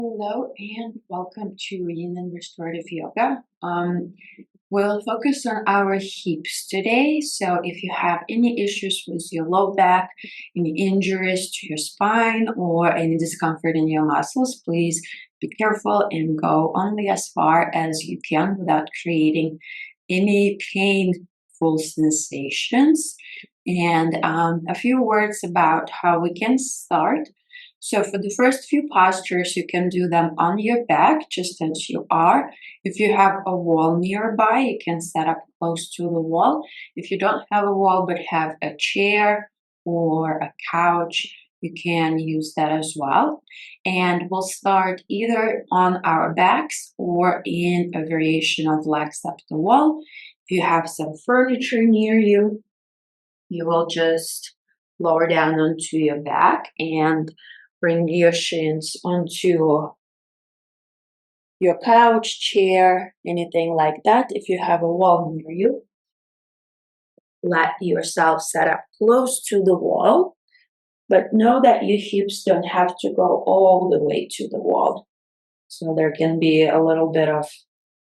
Hello and welcome to Yin and Restorative Yoga. We'll focus on our hips today. So, if you have any issues with your low back, any injuries to your spine, or any discomfort in your muscles, please be careful and go only as far as you can without creating any painful sensations. And a few words about how we can start. So for the first few postures, you can do them on your back, just as you are. If you have a wall nearby, you can set up close to the wall. If you don't have a wall but have a chair or a couch, you can use that as well. And we'll start either on our backs or in a variation of legs up the wall. If you have some furniture near you, you will just lower down onto your back and bring your shins onto your couch, chair, anything like that. If you have a wall near you, let yourself set up close to the wall, but know that your hips don't have to go all the way to the wall. So there can be a little bit of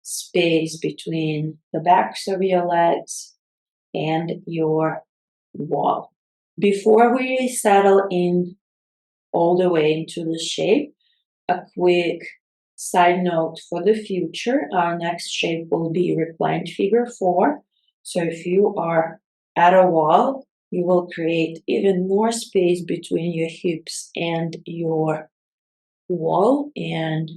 space between the backs of your legs and your wall. Before we settle in all the way into the shape, a quick side note for the future. Our next shape will be reclined figure 4. So if you are at a wall, you will create even more space between your hips and your wall and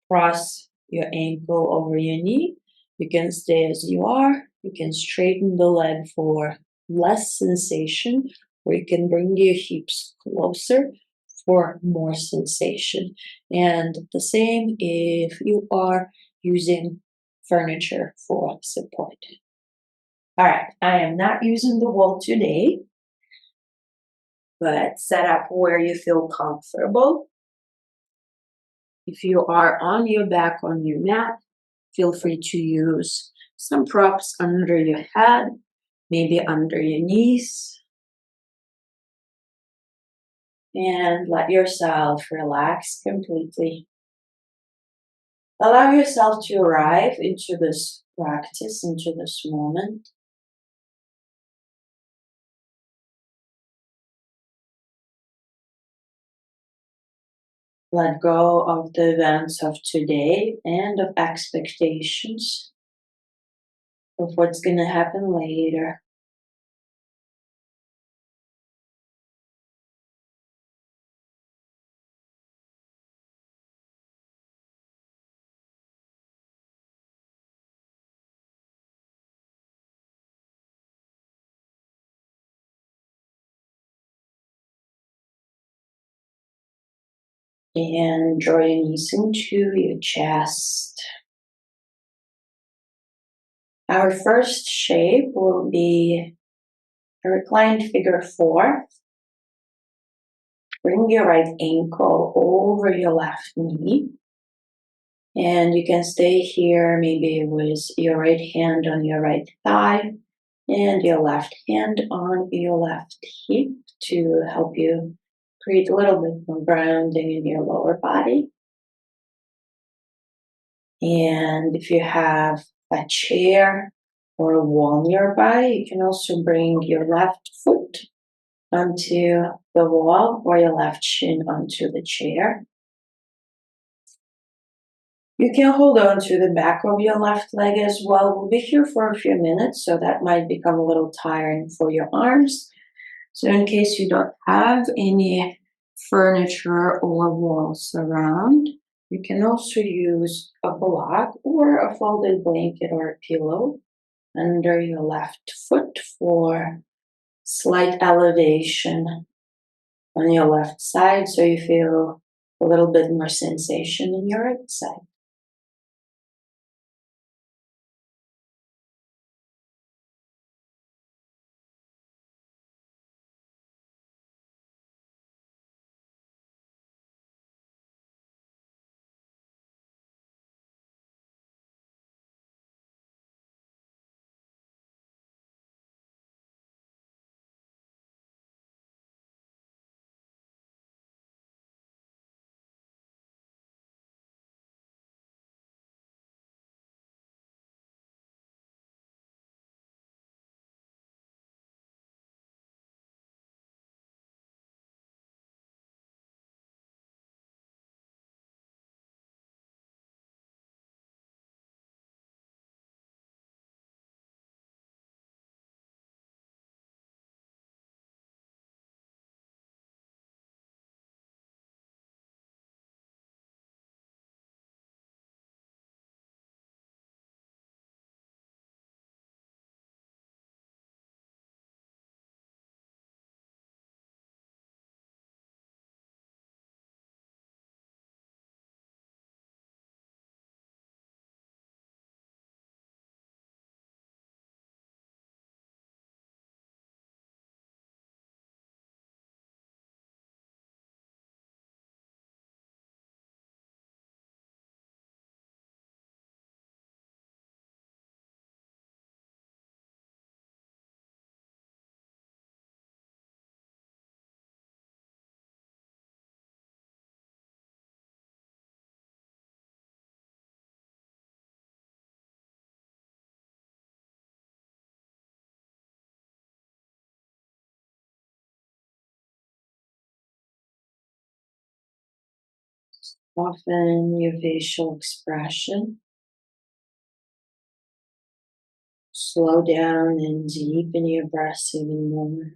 cross your ankle over your knee. You can stay as you are. You can straighten the leg for less sensation, or you can bring your hips closer for more sensation. And the same if you are using furniture for support. All right, I am not using the wall today, but set up where you feel comfortable. If you are on your back on your mat, feel free to use some props under your head, maybe under your knees, and let yourself relax completely. Allow yourself to arrive into this practice, into this moment. Let go of the events of today and of expectations of what's going to happen later. And draw your knees into your chest. Our first shape will be a reclined figure 4. Bring your right ankle over your left knee. And you can stay here maybe with your right hand on your right thigh and your left hand on your left hip to help you create a little bit more grounding in your lower body. And if you have a chair or a wall nearby, you can also bring your left foot onto the wall or your left shin onto the chair. You can hold on to the back of your left leg as well. We'll be here for a few minutes, so that might become a little tiring for your arms. So in case you don't have any furniture or walls around, you can also use a block or a folded blanket or a pillow under your left foot for slight elevation on your left side, so you feel a little bit more sensation in your right side. Soften your facial expression. Slow down and deepen your breaths even more.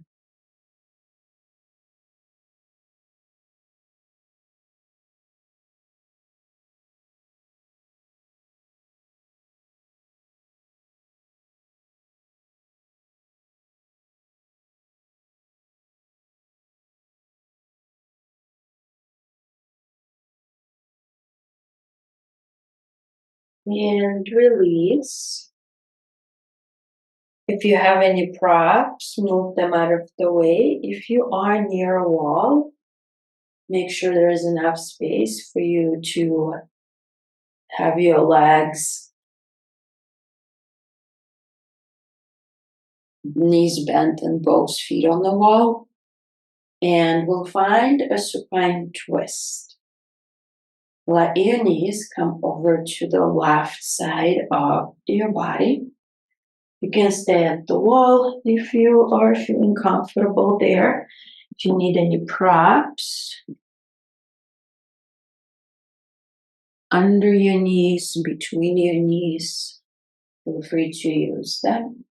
And release. If you have any props, move them out of the way. If you are near a wall, make sure there is enough space for you to have your legs, knees bent, and both feet on the wall. And we'll find a supine twist. Let your knees come over to the left side of your body. You can stay at the wall if you are feeling comfortable there. If you need any props, under your knees, between your knees, feel free to use them.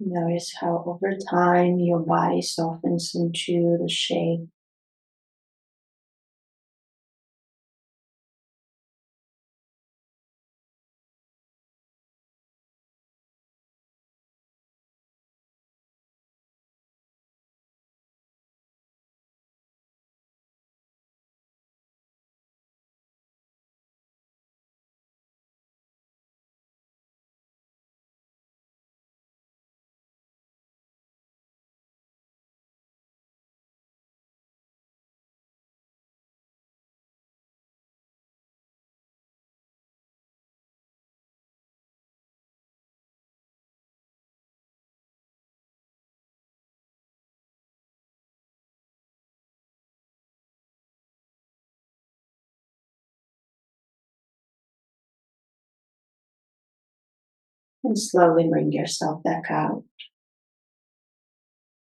Notice how over time your body softens into the shape. And slowly bring yourself back out.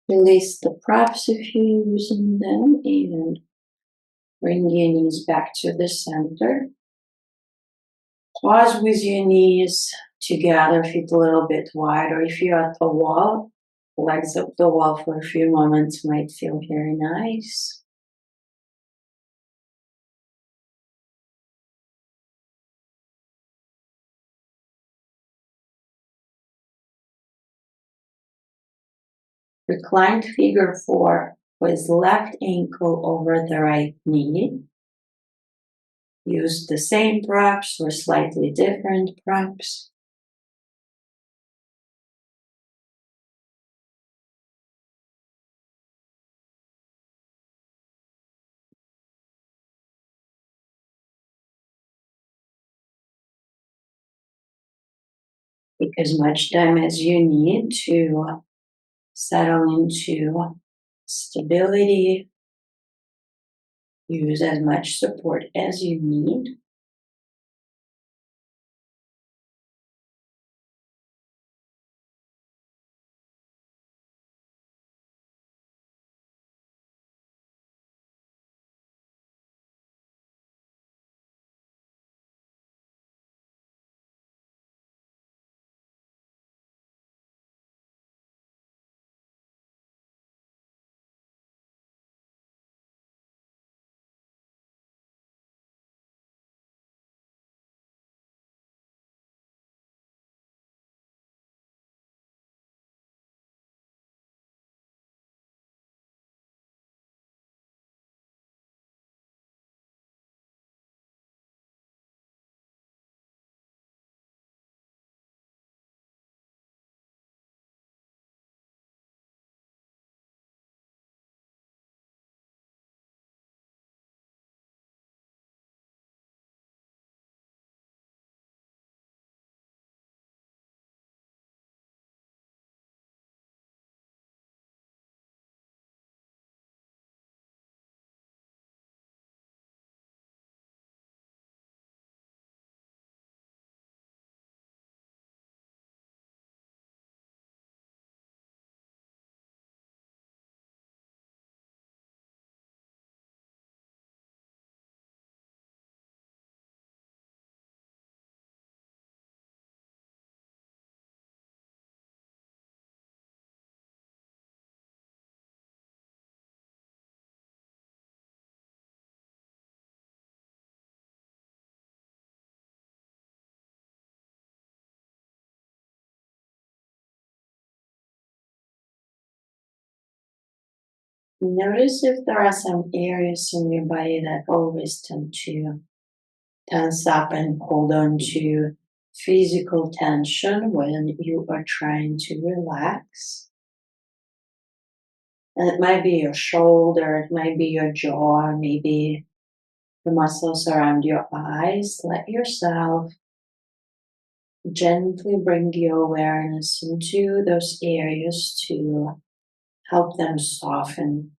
Release the props if you're using them and Bring your knees back to the center. Pause with your knees together, feet a little bit wide, or if you're at the wall, legs up the wall for a few moments might feel very nice. Reclined figure four with left ankle over the right knee. Use the same props or slightly different props. Take as much time as you need to settle into stability. Use as much support as you need. Notice if there are some areas in your body that always tend to tense up and hold on to physical tension when you are trying to relax. And it might be your shoulder, it might be your jaw, maybe the muscles around your eyes. Let yourself gently bring your awareness into those areas to help them soften.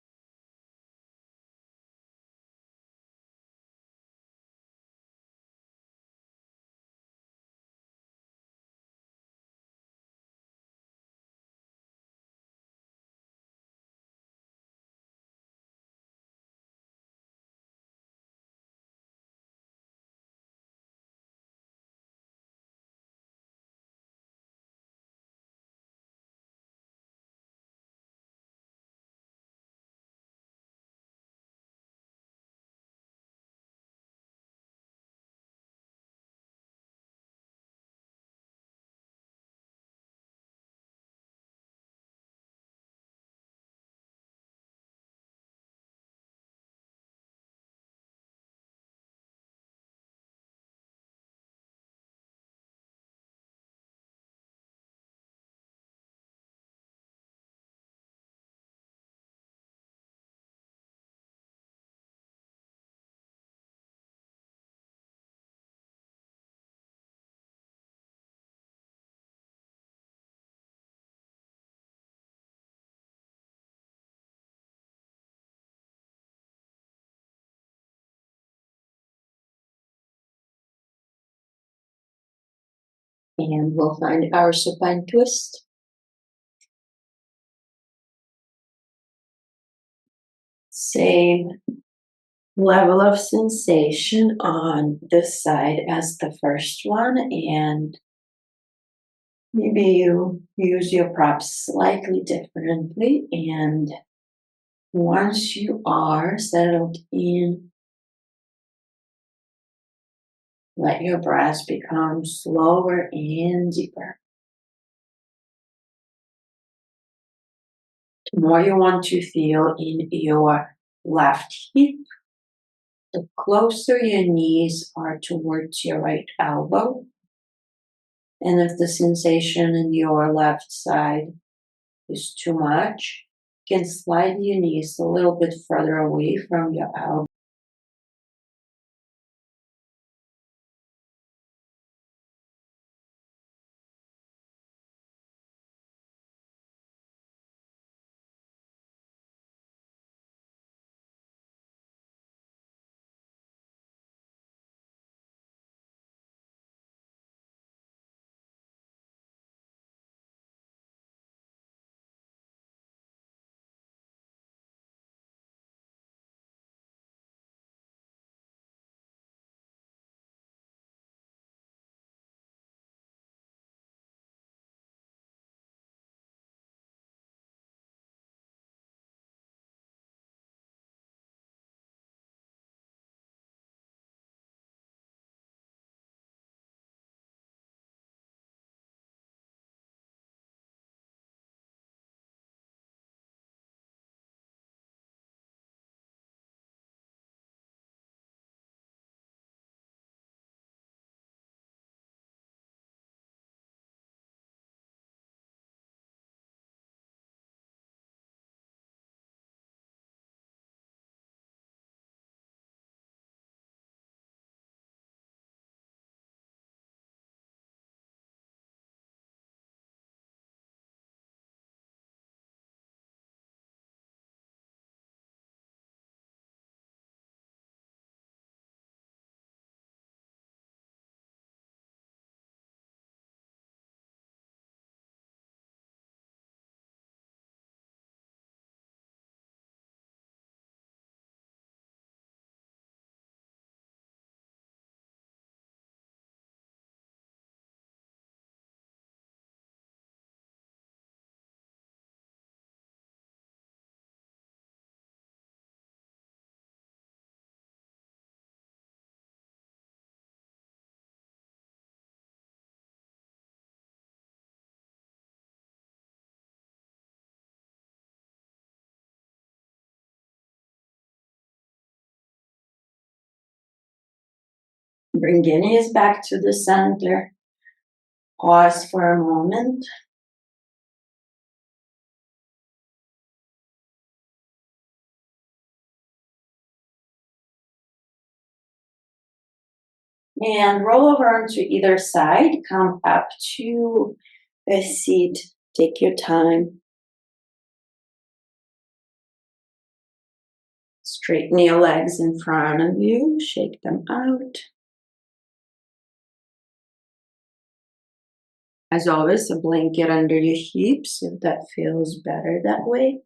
And we'll find our supine twist. Same level of sensation on this side as the first one, and maybe you use your props slightly differently. And once you are settled in, let your breath become slower and deeper. The more you want to feel in your left hip, the closer your knees are towards your right elbow. And if the sensation in your left side is too much, you can slide your knees a little bit further away from your elbow. Bring your knees back to the center. Pause for a moment. And roll over onto either side. Come up to a seat. Take your time. Straighten your legs in front of you. Shake them out. As always, a blanket under your hips if that feels better that way.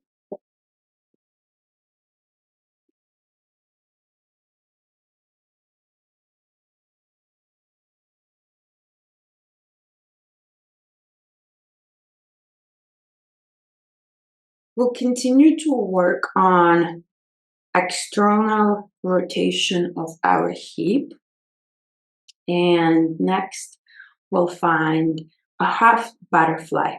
We'll continue to work on external rotation of our hip. And next, we'll find a half butterfly.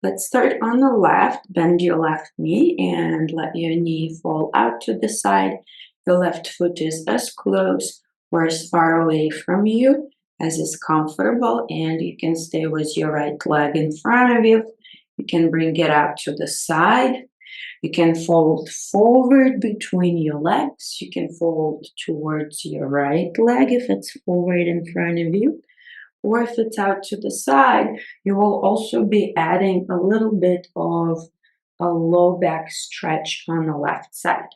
Let's start on the left. Bend your left knee and let your knee fall out to the side. The left foot is as close or as far away from you as is comfortable, and you can stay with your right leg in front of you. You can bring it out to the side. You can fold forward between your legs. You can fold towards your right leg if it's forward in front of you. Or if it's out to the side, you will also be adding a little bit of a low back stretch on the left side.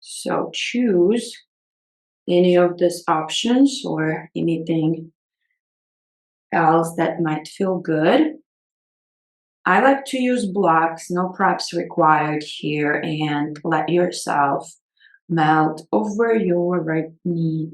So choose any of these options or anything else that might feel good. I like to use blocks, no props required here, and let yourself melt over your right knee.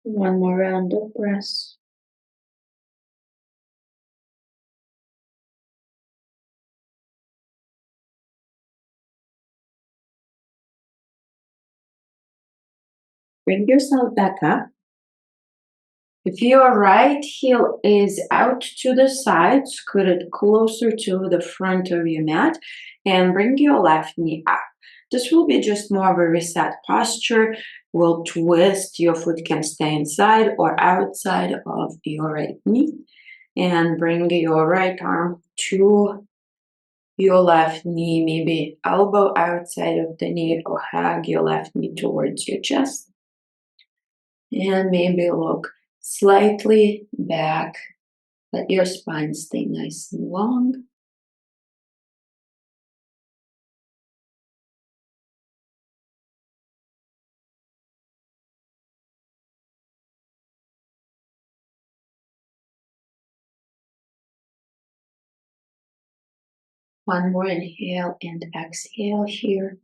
One more round of breaths. Bring yourself back up. If your right heel is out to the side, scoot it closer to the front of your mat and bring your left knee up. This will be just more of a reset posture. We'll twist, your foot can stay inside or outside of your right knee. And bring your right arm to your left knee, maybe elbow outside of the knee, or hug your left knee towards your chest. And maybe look slightly back. Let your spine stay nice and long. One more inhale and exhale here.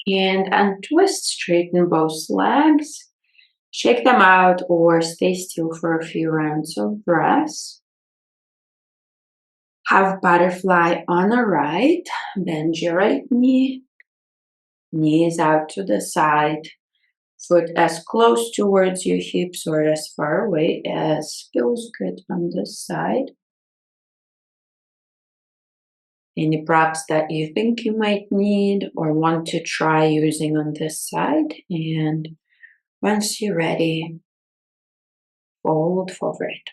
And untwist, straighten both legs. Shake them out or stay still for a few rounds of breaths. Have butterfly on the right. Bend your right knee. Knees out to the side. Foot as close towards your hips or as far away as feels good on this side. Any props that you think you might need or want to try using on this side. And once you're ready, fold forward.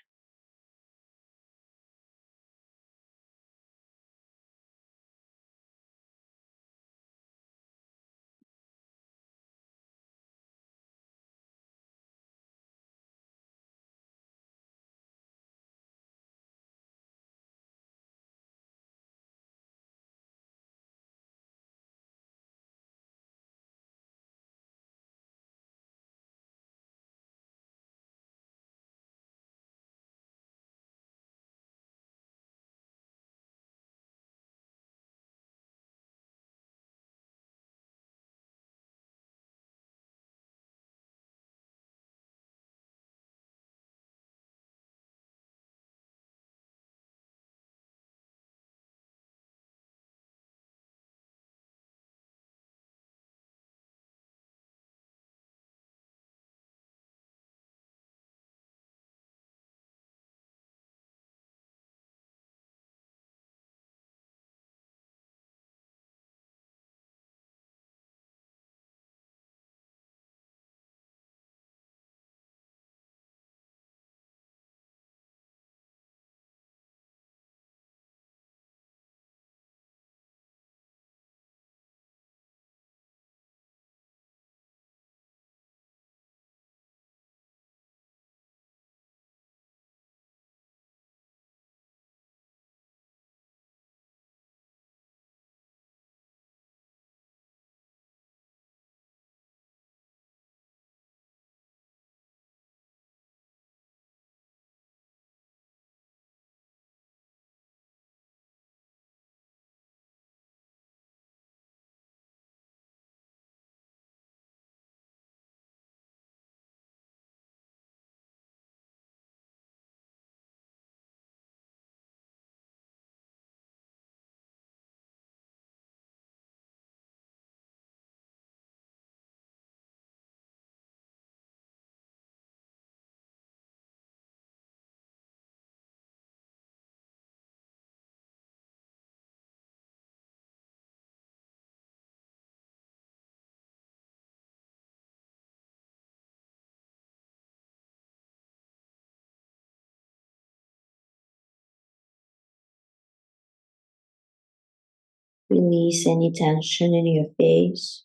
Release any tension in your face.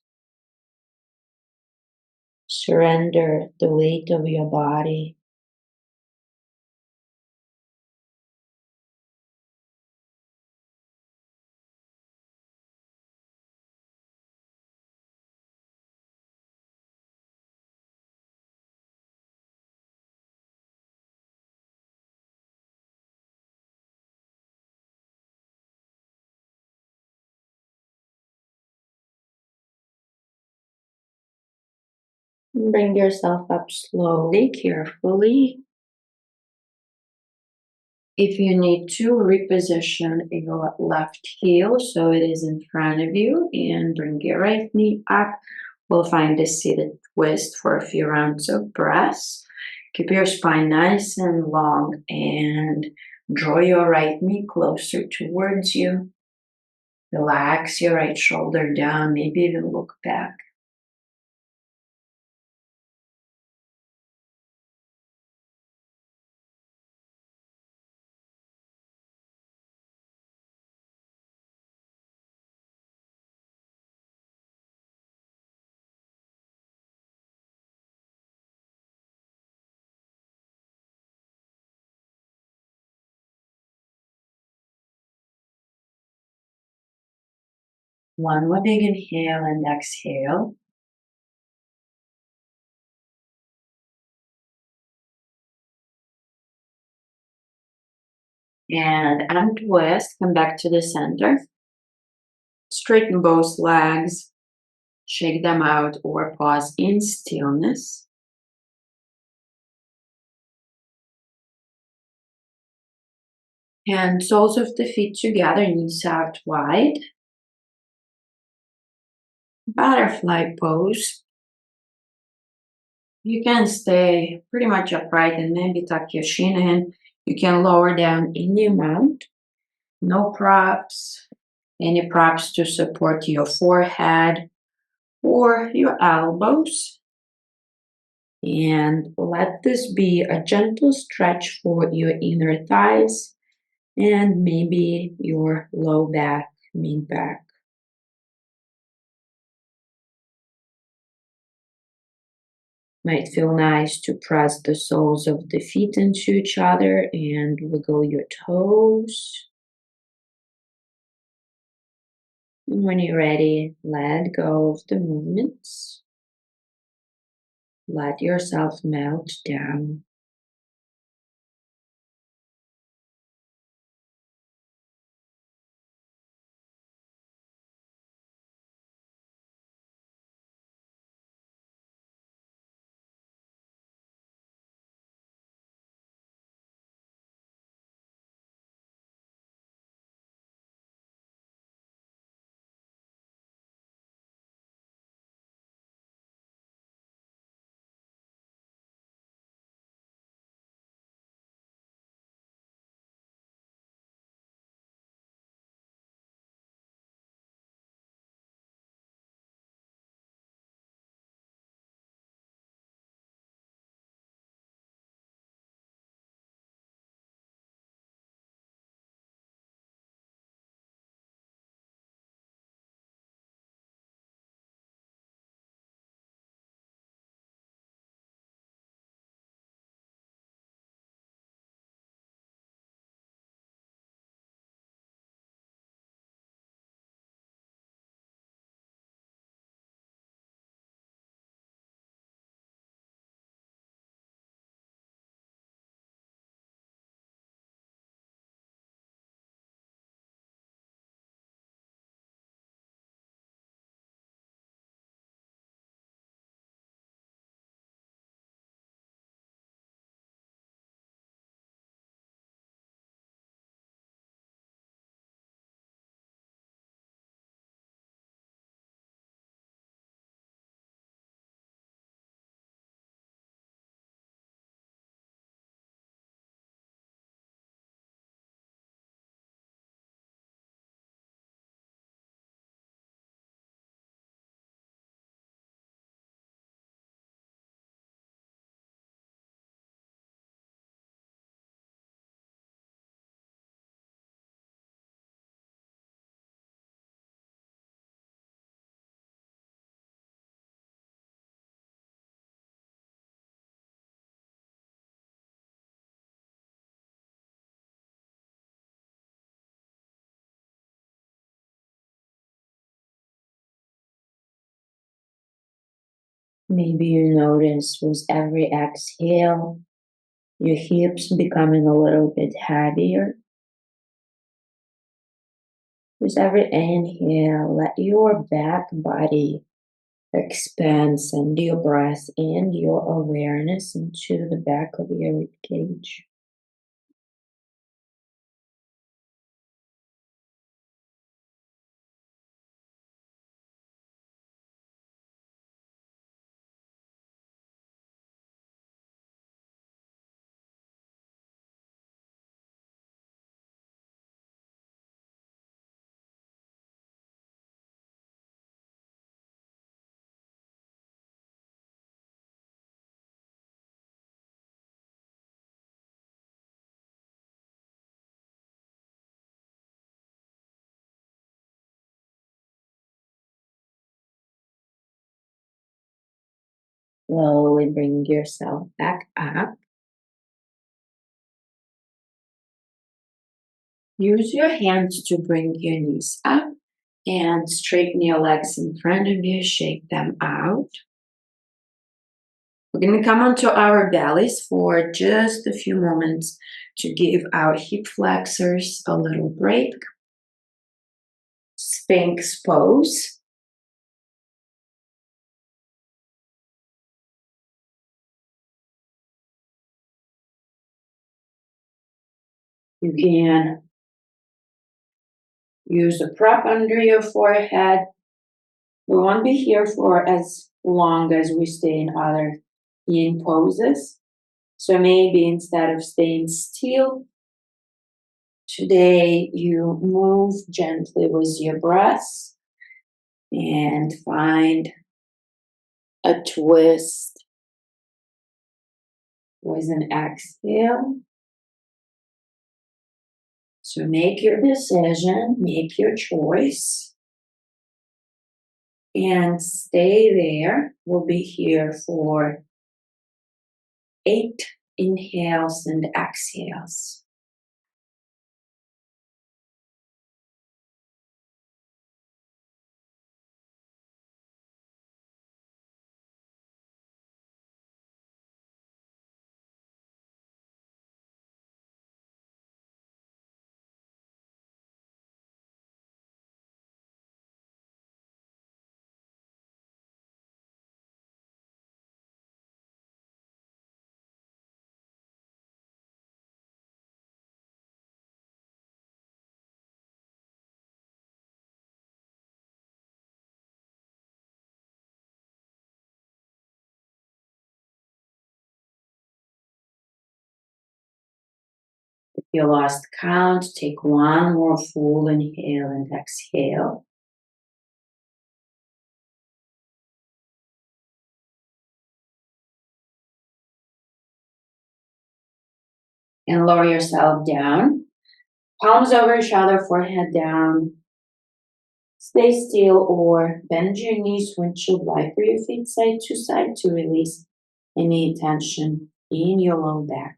Surrender the weight of your body. Bring yourself up slowly, carefully. If you need to, reposition your left heel so it is in front of you and bring your right knee up. We'll find a seated twist for a few rounds of breaths. Keep your spine nice and long and draw your right knee closer towards you. Relax your right shoulder down, maybe even look back. One more big inhale and exhale. And untwist, come back to the center. Straighten both legs, shake them out or pause in stillness. And soles of the feet together, knees out wide. Butterfly pose. You can stay pretty much upright and maybe tuck your shin in. You can lower down in your mount. No props. Any props to support your forehead or your elbows. And let this be a gentle stretch for your inner thighs and maybe your low back, mid back. Might feel nice to press the soles of the feet into each other and wiggle your toes. And when you're ready, let go of the movements. Let yourself melt down. Maybe you notice with every exhale, your hips becoming a little bit heavier. With every inhale, let your back body expand, send your breath and your awareness into the back of your rib cage. Slowly bring yourself back up. Use your hands to bring your knees up and straighten your legs in front of you, shake them out. We're going to come onto our bellies for just a few moments to give our hip flexors a little break. Sphinx pose. You can use a prop under your forehead. We won't be here for as long as we stay in other yin poses. So maybe instead of staying still, today you move gently with your breath and find a twist with an exhale. So make your decision, make your choice, and stay there. We'll be here for 8 inhales and exhales. If you lost count, take one more full inhale and exhale. And lower yourself down. Palms over each other, forehead down. Stay still or bend your knees when you'd like for your feet side to side to release any tension in your low back.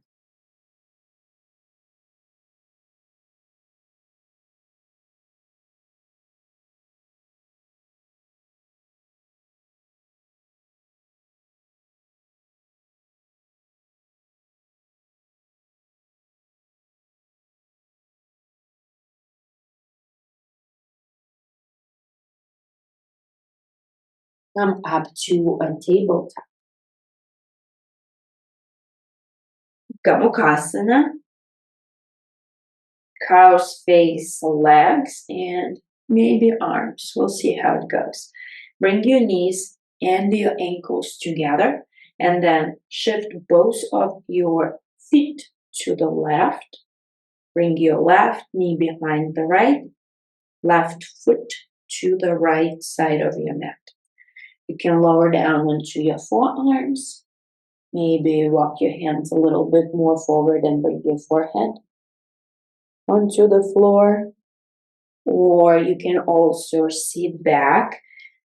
Come up to a tabletop. Gomukasana. Cow's face, legs, and maybe arms. We'll see how it goes. Bring your knees and your ankles together and then shift both of your feet to the left. Bring your left knee behind the right, left foot to the right side of your mat. You can lower down onto your forearms. Maybe walk your hands a little bit more forward and bring your forehead onto the floor. Or you can also sit back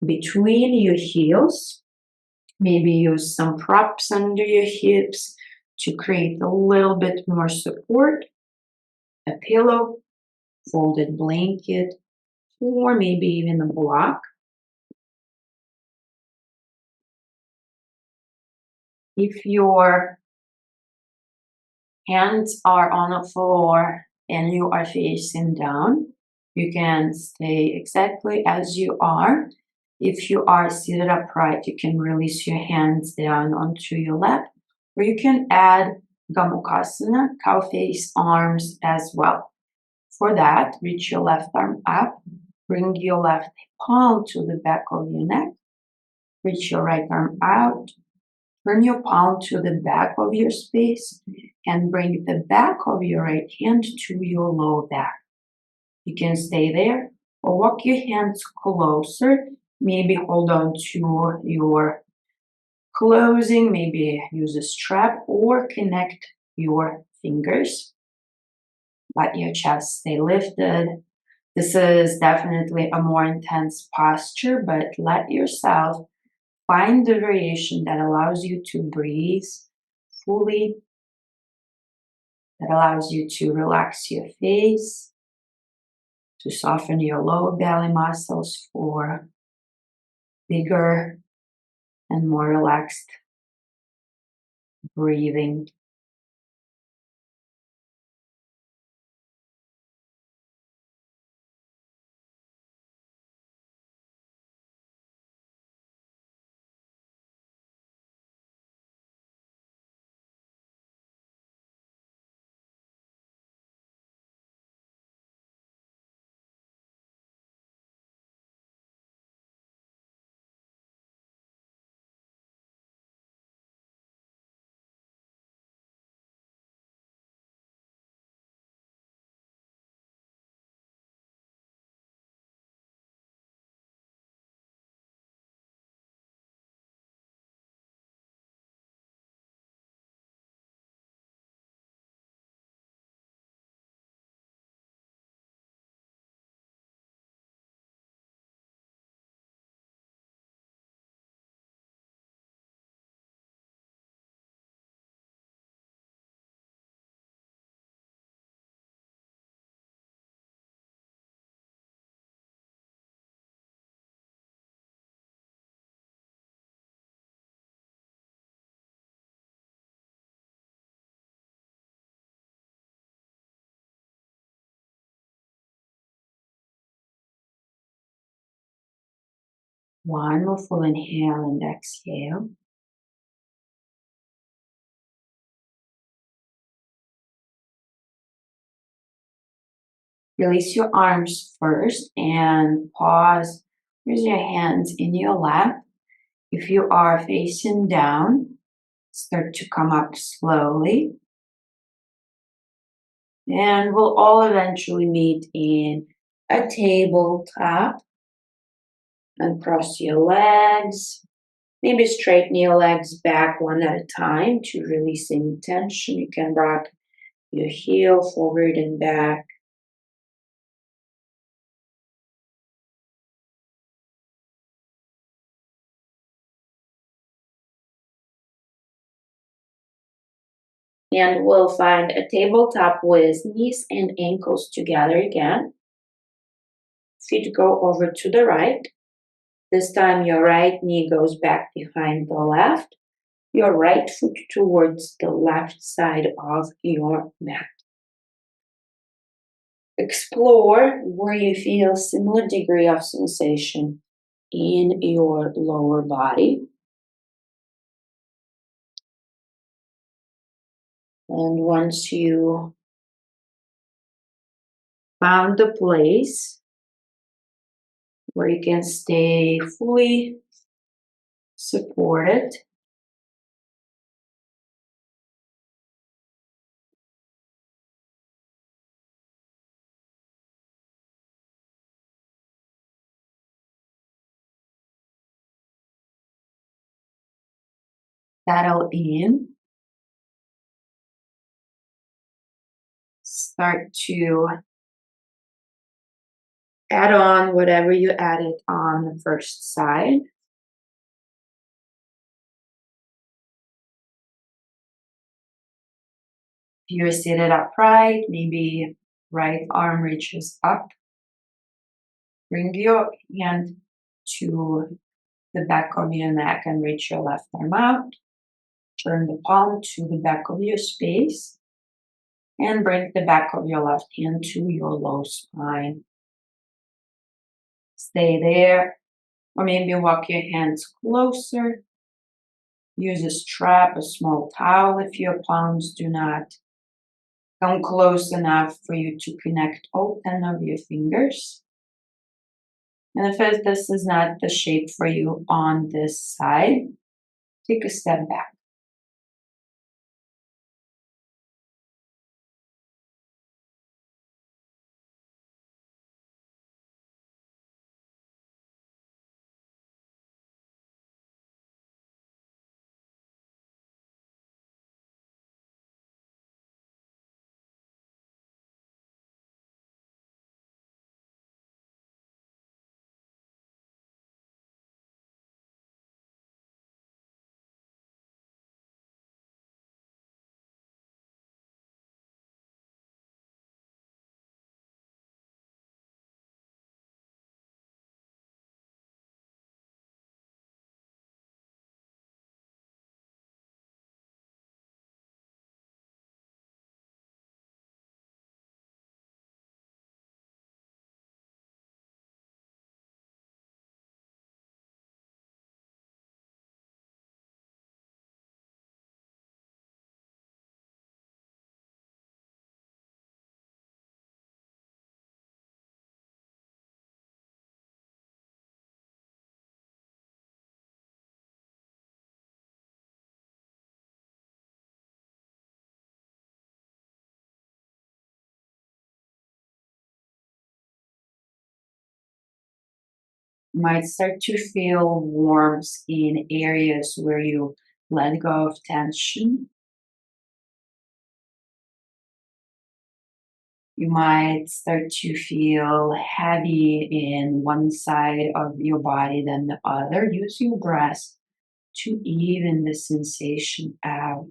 between your heels. Maybe use some props under your hips to create a little bit more support. A pillow, folded blanket, or maybe even a block. If your hands are on the floor and you are facing down, you can stay exactly as you are. If you are seated upright, you can release your hands down onto your lap, or you can add Gomukhasana, cow face arms as well. For that, reach your left arm up, bring your left palm to the back of your neck, reach your right arm out, turn your palm to the back of your space, and bring the back of your right hand to your lower back. You can stay there or walk your hands closer. Maybe hold on to your closing, maybe use a strap or connect your fingers. Let your chest stay lifted. This is definitely a more intense posture, but let yourself find the variation that allows you to breathe fully, that allows you to relax your face, to soften your lower belly muscles for bigger and more relaxed breathing. One more full inhale and exhale. Release your arms first and pause with your hands in your lap. If you are facing down, start to come up slowly. And we'll all eventually meet in a tabletop. And cross your legs. Maybe straighten your legs back one at a time to release any tension. You can rock your heel forward and back. And we'll find a tabletop with knees and ankles together again. Feet go over to the right. This time your right knee goes back behind the left. Your right foot towards the left side of your mat. Explore where you feel similar degree of sensation in your lower body. And once you found the place where you can stay fully supported, settle in, start to add on whatever you added on the first side. If you're seated upright, maybe right arm reaches up. Bring your hand to the back of your neck and reach your left arm out. Turn the palm to the back of your space and bring the back of your left hand to your low spine. Stay there, or maybe walk your hands closer. Use a strap, a small towel if your palms do not come close enough for you to connect all 10 of your fingers. And if this is not the shape for you on this side, take a step back. You might start to feel warmth in areas where you let go of tension. You might start to feel heavy in one side of your body than the other. Use your breath to even the sensation out.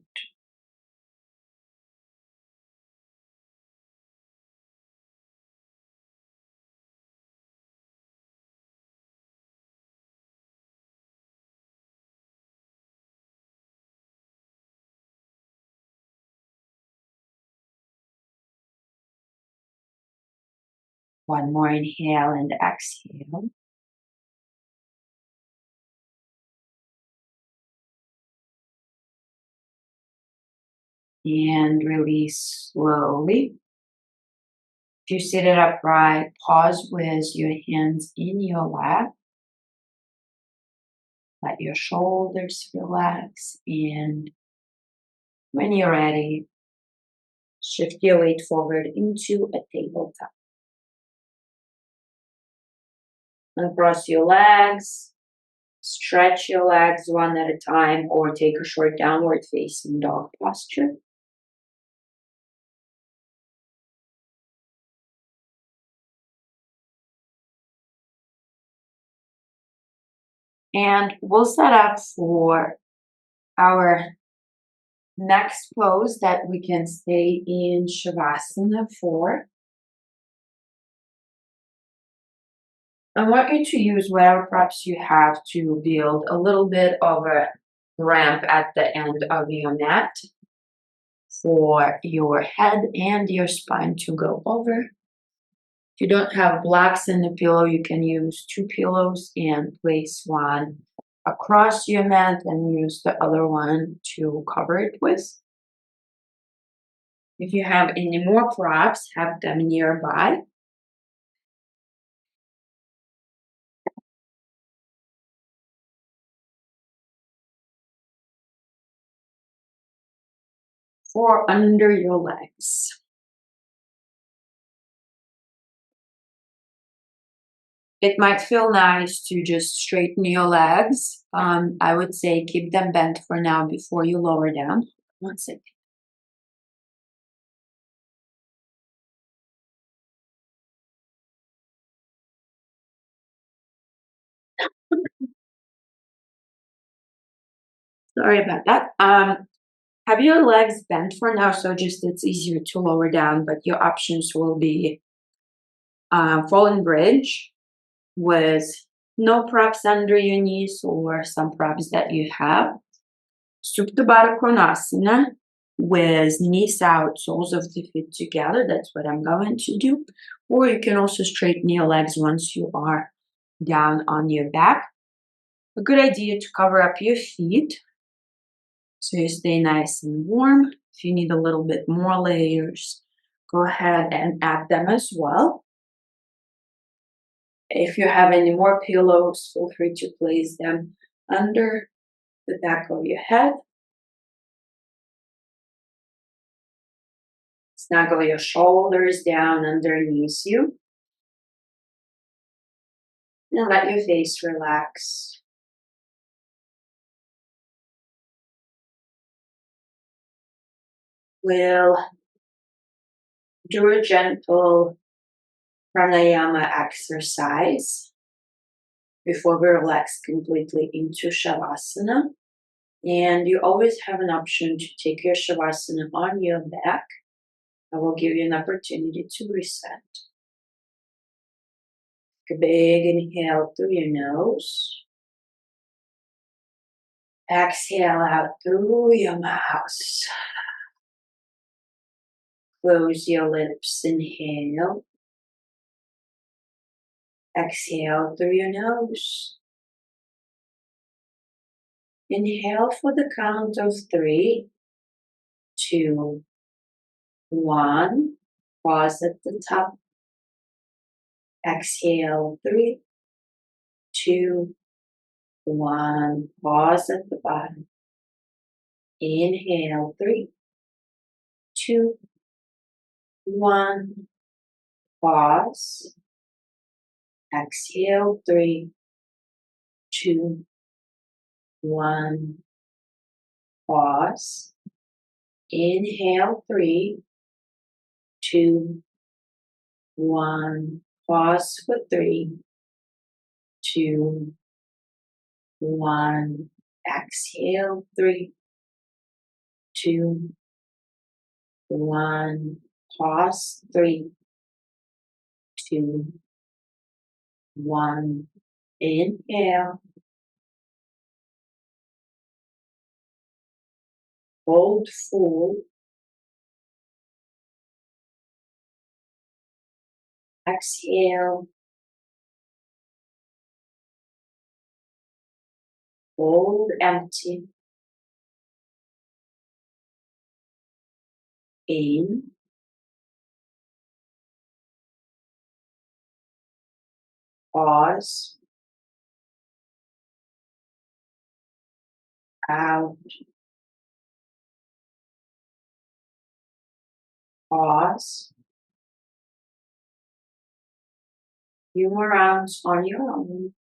One more inhale and exhale. And release slowly. If you sit it upright, pause with your hands in your lap. Let your shoulders relax. And when you're ready, shift your weight forward into a tabletop. Uncross your legs. Stretch your legs one at a time or take a short downward facing dog posture. And we'll set up for our next pose that we can stay in Shavasana for. I want you to use whatever props you have to build a little bit of a ramp at the end of your mat for your head and your spine to go over. If you don't have blocks in the pillow, you can use two pillows and place one across your mat and use the other one to cover it with. If you have any more props, have them nearby. For under your legs. It might feel nice to just straighten your legs. I would say keep them bent for now before you lower down. One second. Sorry about that. Have your legs bent for now, so just it's easier to lower down, but your options will be fallen bridge with no props under your knees or some props that you have. Supta Baddha Konasana with knees out, soles of the feet together. That's what I'm going to do. Or you can also straighten your legs once you are down on your back. A good idea to cover up your feet so you stay nice and warm. If you need a little bit more layers, go ahead and add them as well. If you have any more pillows, feel free to place them under the back of your head. Snuggle your shoulders down underneath you. And let your face relax. We'll do a gentle pranayama exercise before we relax completely into Shavasana. And you always have an option to take your Shavasana on your back. I will give you an opportunity to reset. Take a big inhale through your nose. Exhale out through your mouth. Close your lips, inhale. Exhale through your nose. Inhale for the count of 3, 2, 1. Pause at the top. Exhale 3, 2, 1. Pause at the bottom. Inhale 3, 2, 1. Pause. Exhale 3, 2, 1. Pause. Inhale 3, 2, 1. Pause for 3, 2, 1. Exhale 3, 2, 1. Pause 3, 2, 1. Inhale. Hold full. Exhale. Hold empty. In. Pause. Out. Pause. Few more rounds on your own.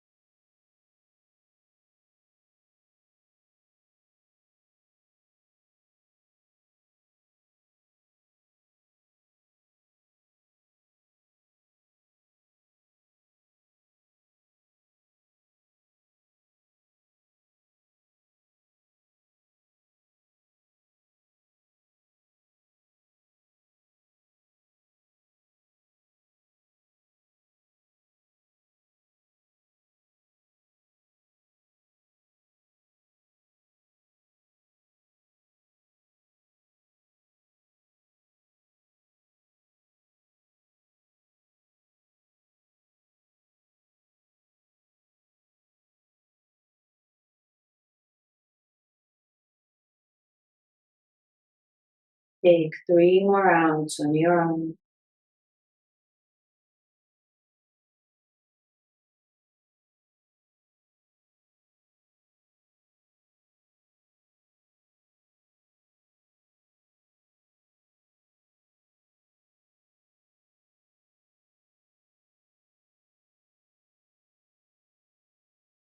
Take 3 more rounds on your own.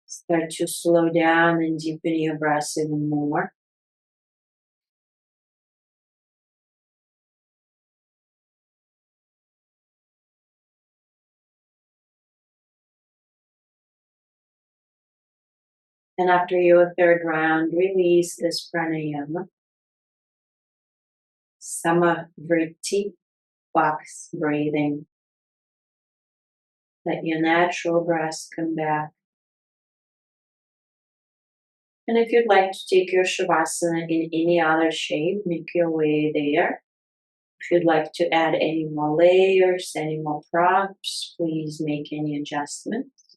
Start to slow down and deepen your breath even more. And after your 3rd round, release this pranayama. Samavriti, box breathing. Let your natural breath come back. And if you'd like to take your Shavasana in any other shape, make your way there. If you'd like to add any more layers, any more props, please make any adjustments.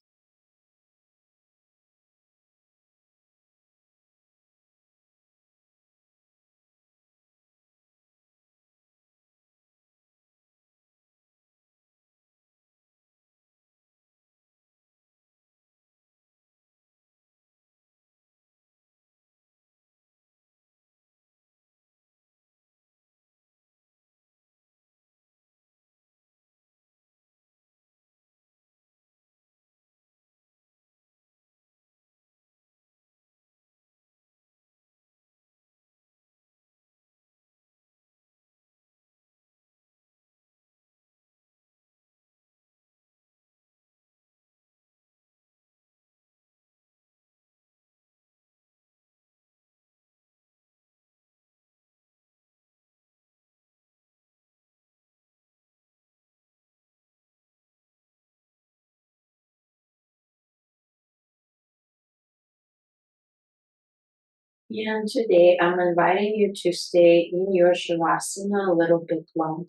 And today I'm inviting you to stay in your Shavasana a little bit longer.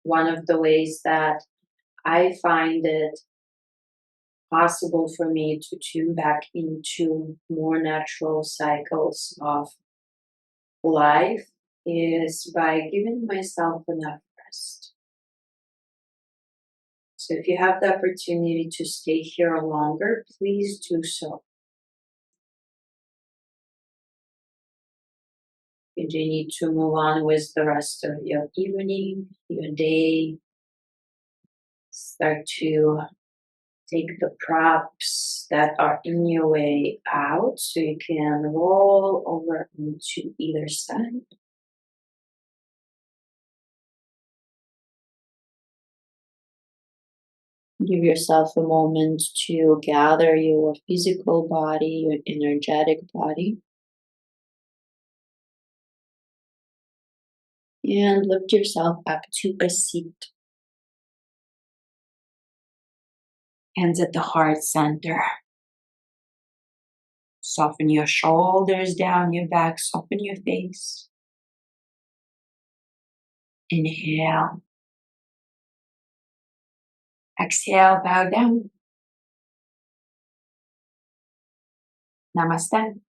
One of the ways that I find it possible for me to tune back into more natural cycles of life is by giving myself enough rest. So if you have the opportunity to stay here longer, please do so. You do need to move on with the rest of your evening, your day. Start to take the props that are in your way out so you can roll over into either side. Give yourself a moment to gather your physical body, your energetic body, and lift yourself up to a seat. Hands at the heart center. Soften your shoulders down your back, soften your face. Inhale. Exhale, bow down. Namaste.